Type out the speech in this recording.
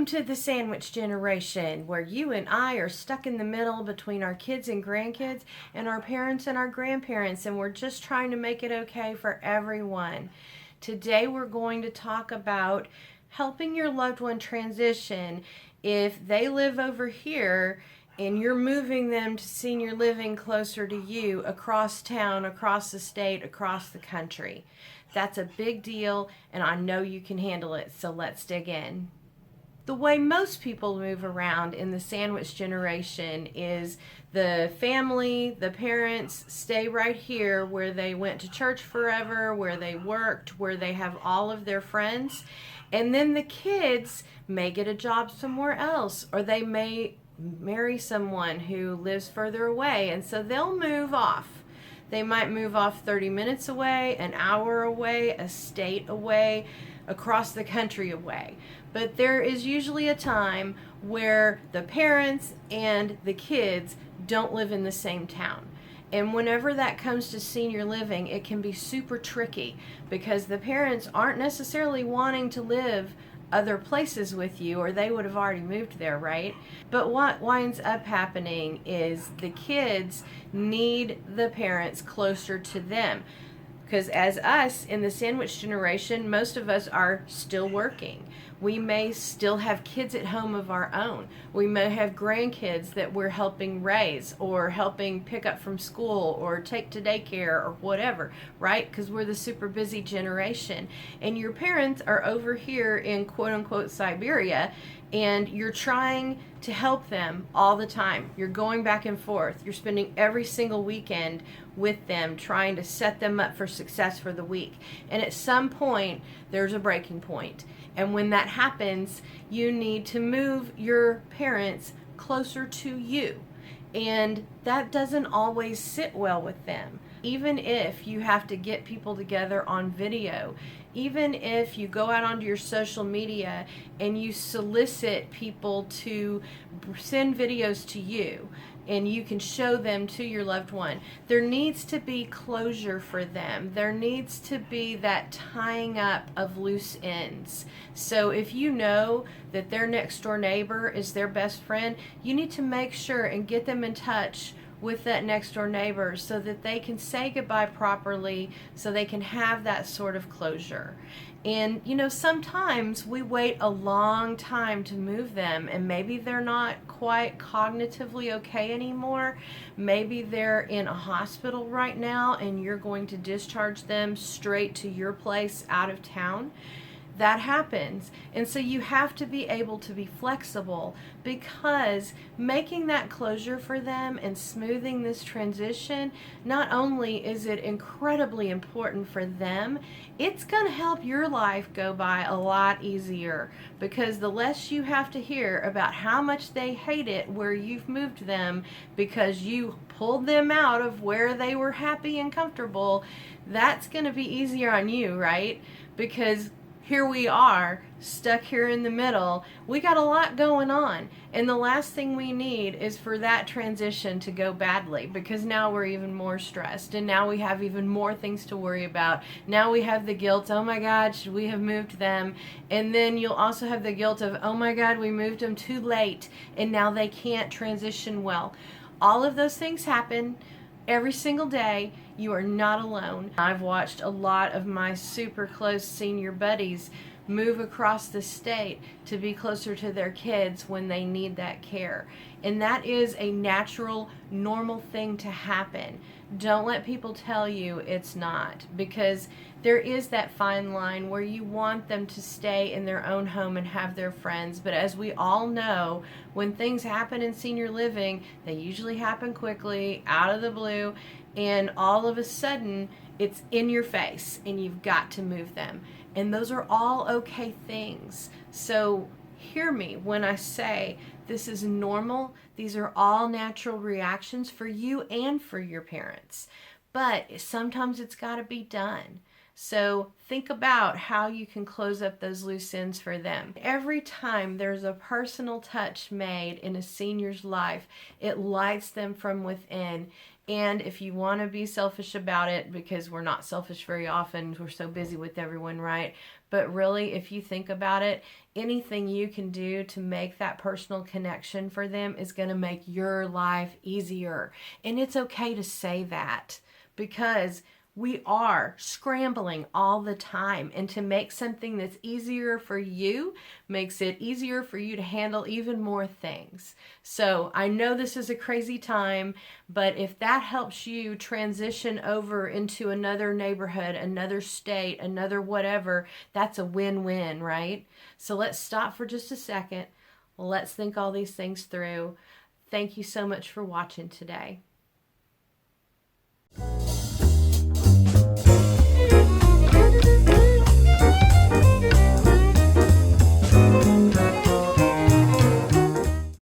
Welcome to the sandwich generation, where you and I are stuck in the middle between our kids and grandkids and our parents and our grandparents, and we're just trying to make it okay for everyone. Today we're going to talk about helping your loved one transition if they live over here and you're moving them to senior living closer to you, across town, across the state, across the country. That's a big deal, and I know you can handle it, so let's dig in. The way most people move around in the sandwich generation is the family, the parents stay right here where they went to church forever, where they worked, where they have all of their friends, and then the kids may get a job somewhere else, or they may marry someone who lives further away, and so they'll move off. They might move off 30 minutes away, an hour away, a state away, across the country away. But there is usually a time where the parents and the kids don't live in the same town. And whenever that comes to senior living, it can be super tricky because the parents aren't necessarily wanting to live other places with you, or they would have already moved there, right? But what winds up happening is the kids need the parents closer to them. Because as us in the sandwich generation, most of us are still working. We may still have kids at home of our own. We may have grandkids that we're helping raise or helping pick up from school or take to daycare or whatever, right? Because we're the super busy generation. And your parents are over here in quote unquote Siberia, and you're trying to help them all the time. You're going back and forth. You're spending every single weekend with them, trying to set them up for success for the week. And at some point, there's a breaking point. And when that happens, you need to move your parents closer to you. And that doesn't always sit well with them. Even if you have to get people together on video, even if you go out onto your social media and you solicit people to send videos to you and you can show them to your loved one, there needs to be closure for them. There needs to be that tying up of loose ends. So if you know that their next door neighbor is their best friend, you need to make sure and get them in touch with that next door neighbor so that they can say goodbye properly, so they can have that sort of closure. And sometimes we wait a long time to move them, and maybe they're not quite cognitively okay anymore. Maybe they're in a hospital right now and you're going to discharge them straight to your place out of town. That happens. And so you have to be able to be flexible, because making that closure for them and smoothing this transition, not only is it incredibly important for them, it's going to help your life go by a lot easier, because the less you have to hear about how much they hate it where you've moved them because you pulled them out of where they were happy and comfortable, that's going to be easier on you, right? Because here we are, stuck here in the middle. We got a lot going on, and the last thing we need is for that transition to go badly, because now we're even more stressed, and now we have even more things to worry about. Now we have the guilt, oh my God, should we have moved them? And then you'll also have the guilt of, oh my God, we moved them too late, and now they can't transition well. All of those things happen every single day. You are not alone. I've watched a lot of my super close senior buddies move across the state to be closer to their kids when they need that care. And that is a natural, normal thing to happen. Don't let people tell you it's not, because there is that fine line where you want them to stay in their own home and have their friends. But as we all know, when things happen in senior living, they usually happen quickly, out of the blue, and all of a sudden it's in your face and you've got to move them. And those are all okay things. So hear me when I say this is normal. These are all natural reactions for you and for your parents. But sometimes it's got to be done. So think about how you can close up those loose ends for them. Every time there's a personal touch made in a senior's life, it lights them from within. And if you want to be selfish about it, because we're not selfish very often, we're so busy with everyone, right? But really, if you think about it, anything you can do to make that personal connection for them is going to make your life easier. And it's okay to say that, because we are scrambling all the time, and to make something that's easier for you makes it easier for you to handle even more things. So I know this is a crazy time, but if that helps you transition over into another neighborhood, another state, another whatever, that's a win-win, right? So let's stop for just a second. Let's think all these things through. Thank you so much for watching today.